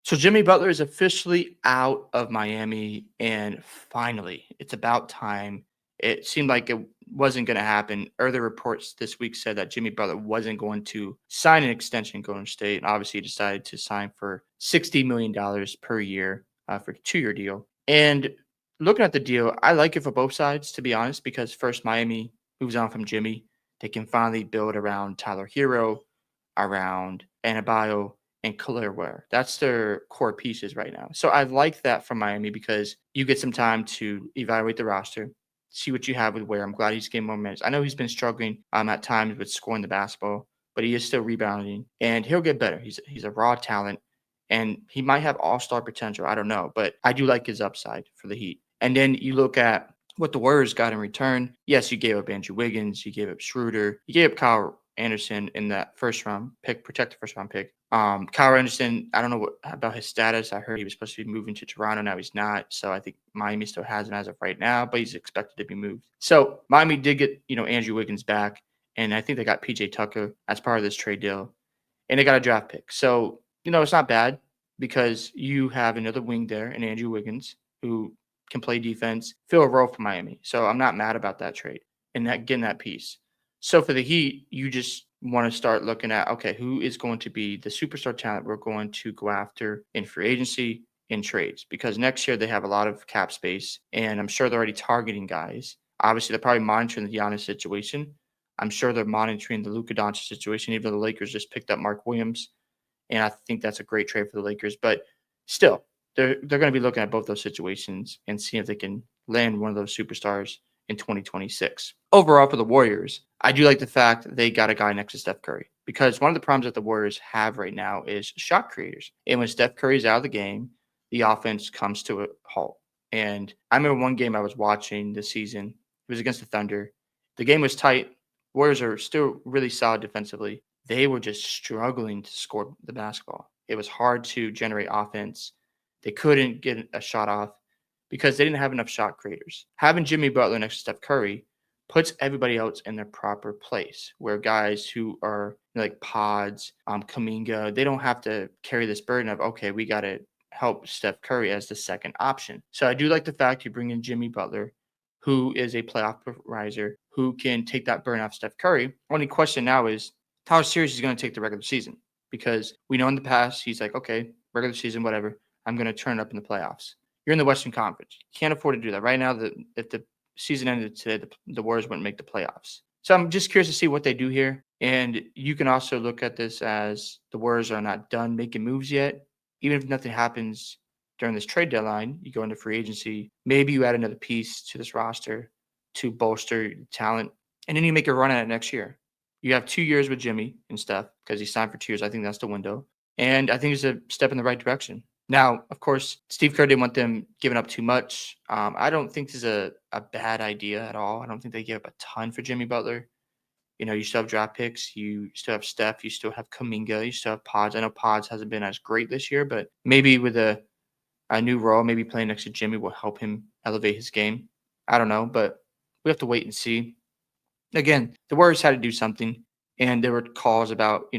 So Jimmy Butler is officially out of Miami, and finally, it's about time. It seemed like it wasn't going to happen. Earlier reports this week said that Jimmy Butler wasn't going to sign an extension going to State, and obviously he decided to sign for $60 million per year for a 2-year deal. And looking at the deal, I like it for both sides, to be honest, because first Miami moves on from Jimmy. They can finally build around Tyler Hero, around Anabayo, and Clearware. That's their core pieces right now. So I like that from Miami because you get some time to evaluate the roster, see what you have with Ware. I'm glad he's getting more minutes. I know he's been struggling at times with scoring the basketball, but he is still rebounding, and he'll get better. He's a raw talent, and he might have all-star potential. I don't know, but I do like his upside for the Heat. And then you look at what the Warriors got in return. Yes, you gave up Andrew Wiggins, you gave up Schroeder, you gave up Kyle Anderson in that first round pick, protected first round pick. Kyle Anderson, I don't know about his status. I heard he was supposed to be moving to Toronto. Now he's not. So I think Miami still has him as of right now, but he's expected to be moved. So Miami did get, Andrew Wiggins back. And I think they got PJ Tucker as part of this trade deal. And they got a draft pick. So, it's not bad because you have another wing there in Andrew Wiggins who can play defense, fill a role for Miami. So I'm not mad about that trade and getting that piece. So for the Heat, you just want to start looking at, okay, who is going to be the superstar talent we're going to go after in free agency, in trades? Because next year they have a lot of cap space, and I'm sure they're already targeting guys. Obviously, they're probably monitoring the Giannis situation. I'm sure they're monitoring the Luka Doncic situation, even though the Lakers just picked up Mark Williams, and I think that's a great trade for the Lakers. But still, they're going to be looking at both those situations and seeing if they can land one of those superstars in 2026. Overall, for the Warriors, I do like the fact that they got a guy next to Steph Curry because one of the problems that the Warriors have right now is shot creators. And when Steph Curry's out of the game, the offense comes to a halt. And I remember one game I was watching this season. It was against the Thunder. The game was tight. Warriors are still really solid defensively. They were just struggling to score the basketball. It was hard to generate offense. They couldn't get a shot off because they didn't have enough shot creators. Having Jimmy Butler next to Steph Curry puts everybody else in their proper place, where guys who are like Pods, Kaminga, they don't have to carry this burden of, okay, we got to help Steph Curry as the second option. So I do like the fact you bring in Jimmy Butler, who is a playoff riser, who can take that burden off Steph Curry. Only question now is how serious he's going to take the regular season, because we know in the past he's like, okay, regular season, whatever, I'm going to turn it up in the playoffs. You're in the Western Conference. You can't afford to do that. Right now, if the season ended today, the Warriors wouldn't make the playoffs. So I'm just curious to see what they do here. And you can also look at this as the Warriors are not done making moves yet. Even if nothing happens during this trade deadline, you go into free agency. Maybe you add another piece to this roster to bolster talent, and then you make a run at it next year. You have 2 years with Jimmy and Steph because he signed for 2 years. I think that's the window. And I think it's a step in the right direction. Now, of course, Steve Kerr didn't want them giving up too much. I don't think this is a bad idea at all. I don't think they gave up a ton for Jimmy Butler. You still have draft picks. You still have Steph. You still have Kaminga. You still have Pods. I know Pods hasn't been as great this year, but maybe with a new role, maybe playing next to Jimmy will help him elevate his game. I don't know, but we have to wait and see. Again, the Warriors had to do something, and there were calls about,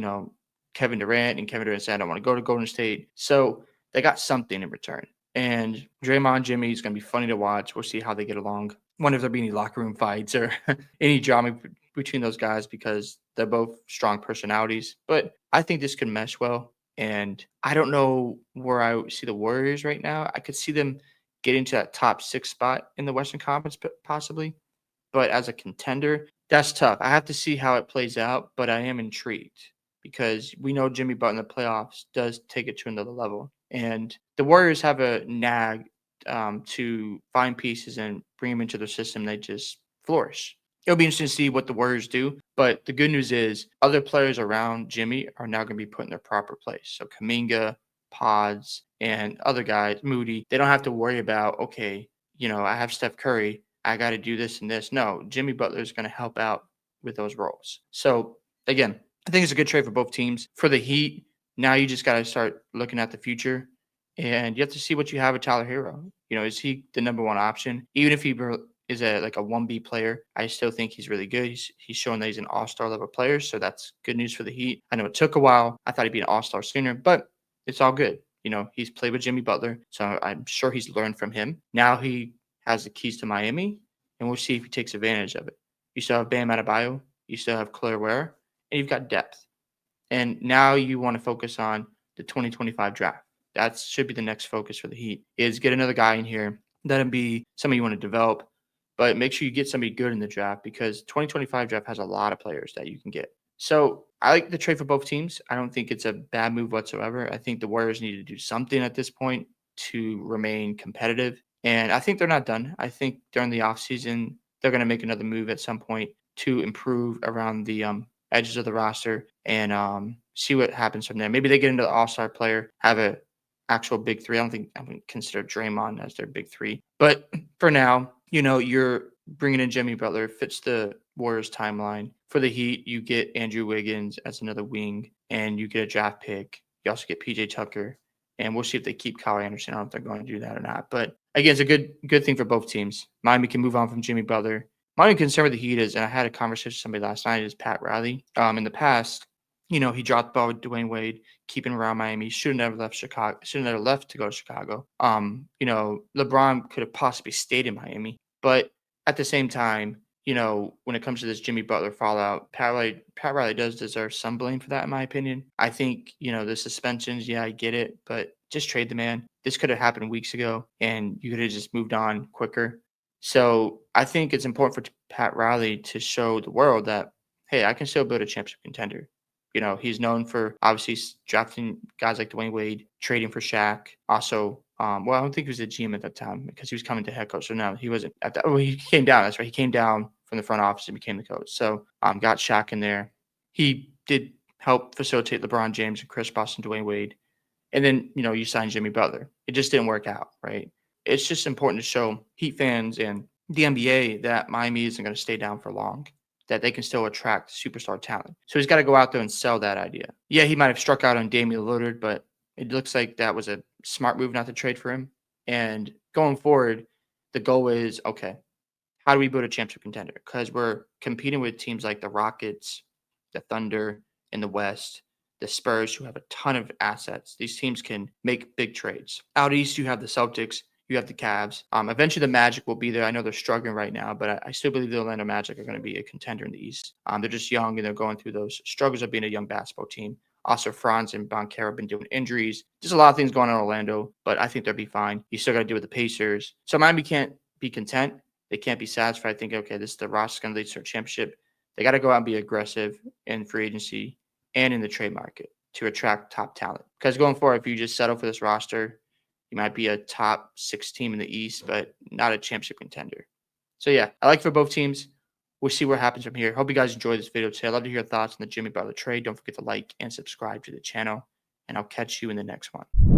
Kevin Durant, and Kevin Durant said, I don't want to go to Golden State. So they got something in return. And Draymond, Jimmy is going to be funny to watch. We'll see how they get along. Wonder if there'll be any locker room fights or any drama between those guys because they're both strong personalities. But I think this could mesh well. And I don't know where I see the Warriors right now. I could see them getting to that top 6 spot in the Western Conference possibly. But as a contender, that's tough. I have to see how it plays out, but I am intrigued because we know Jimmy Butler in the playoffs does take it to another level. And the Warriors have a nag to find pieces and bring them into their system. They just flourish. It'll be interesting to see what the Warriors do. But the good news is other players around Jimmy are now going to be put in their proper place. So Kaminga, Pods, and other guys, Moody, they don't have to worry about, okay, I have Steph Curry. I got to do this and this. No, Jimmy Butler is going to help out with those roles. So again, I think it's a good trade for both teams. For the Heat, now you just got to start looking at the future, and you have to see what you have with Tyler Hero. Is he the number one option? Even if he is a 1B player, I still think he's really good. He's showing that he's an all-star level player, so that's good news for the Heat. I know it took a while. I thought he'd be an all-star sooner, but it's all good. He's played with Jimmy Butler, so I'm sure he's learned from him. Now he has the keys to Miami, and we'll see if he takes advantage of it. You still have Bam Adebayo, you still have Claire Ware, and you've got depth. And now you want to focus on the 2025 draft. That should be the next focus for the Heat is get another guy in here. Let him be somebody you want to develop, but make sure you get somebody good in the draft because 2025 draft has a lot of players that you can get. So I like the trade for both teams. I don't think it's a bad move whatsoever. I think the Warriors need to do something at this point to remain competitive. And I think they're not done. I think during the offseason, they're going to make another move at some point to improve around the edges of the roster and see what happens from there. Maybe they get into the all-star player, have a actual big three. I wouldn't consider Draymond as their big three. But for now, you're bringing in Jimmy Butler, fits the Warriors timeline. For the Heat, you get Andrew Wiggins as another wing, and you get a draft pick. You also get PJ Tucker, and we'll see if they keep Kyle Anderson. I don't know if they're going to do that or not. But again, it's a good thing for both teams. Miami can move on from Jimmy Butler. My only concern with the Heat is, and I had a conversation with somebody last night, is Pat Riley. In the past, he dropped the ball with Dwayne Wade, keeping him around Miami. Shouldn't have left Chicago. Shouldn't have left to go to Chicago. LeBron could have possibly stayed in Miami, but at the same time, when it comes to this Jimmy Butler fallout, Pat Riley does deserve some blame for that, in my opinion. I think, the suspensions, yeah, I get it, but just trade the man. This could have happened weeks ago, and you could have just moved on quicker. So I think it's important for Pat Riley to show the world that, hey, I can still build a championship contender. He's known for obviously drafting guys like Dwayne Wade, trading for Shaq. Also, I don't think he was a GM at that time because he was coming to head coach. So no, he wasn't at that. Well, he came down. That's right. He came down from the front office and became the coach. So got Shaq in there. He did help facilitate LeBron James and Chris Bosh and Dwayne Wade. And then, you signed Jimmy Butler. It just didn't work out, right? It's just important to show Heat fans and the NBA that Miami isn't going to stay down for long, that they can still attract superstar talent. So he's got to go out there and sell that idea. Yeah, he might have struck out on Damian Lillard, but it looks like that was a smart move not to trade for him. And going forward, the goal is, okay, how do we build a championship contender? Because we're competing with teams like the Rockets, the Thunder in the West, the Spurs, who have a ton of assets. These teams can make big trades. Out east, you have the Celtics, you have the Cavs. Eventually, the Magic will be there. I know they're struggling right now, but I still believe the Orlando Magic are going to be a contender in the East. They're just young, and they're going through those struggles of being a young basketball team. Also, Franz and Boncaro have been doing injuries. There's a lot of things going on in Orlando, but I think they'll be fine. You still got to deal with the Pacers. So Miami can't be content. They can't be satisfied thinking, okay, this is the roster going to lead to a championship. They got to go out and be aggressive in free agency and in the trade market to attract top talent. Because going forward, if you just settle for this roster, you might be a top 6 team in the East, but not a championship contender. So, yeah, I like for both teams. We'll see what happens from here. Hope you guys enjoyed this video today. I'd love to hear your thoughts on the Jimmy Butler trade. Don't forget to like and subscribe to the channel, and I'll catch you in the next one.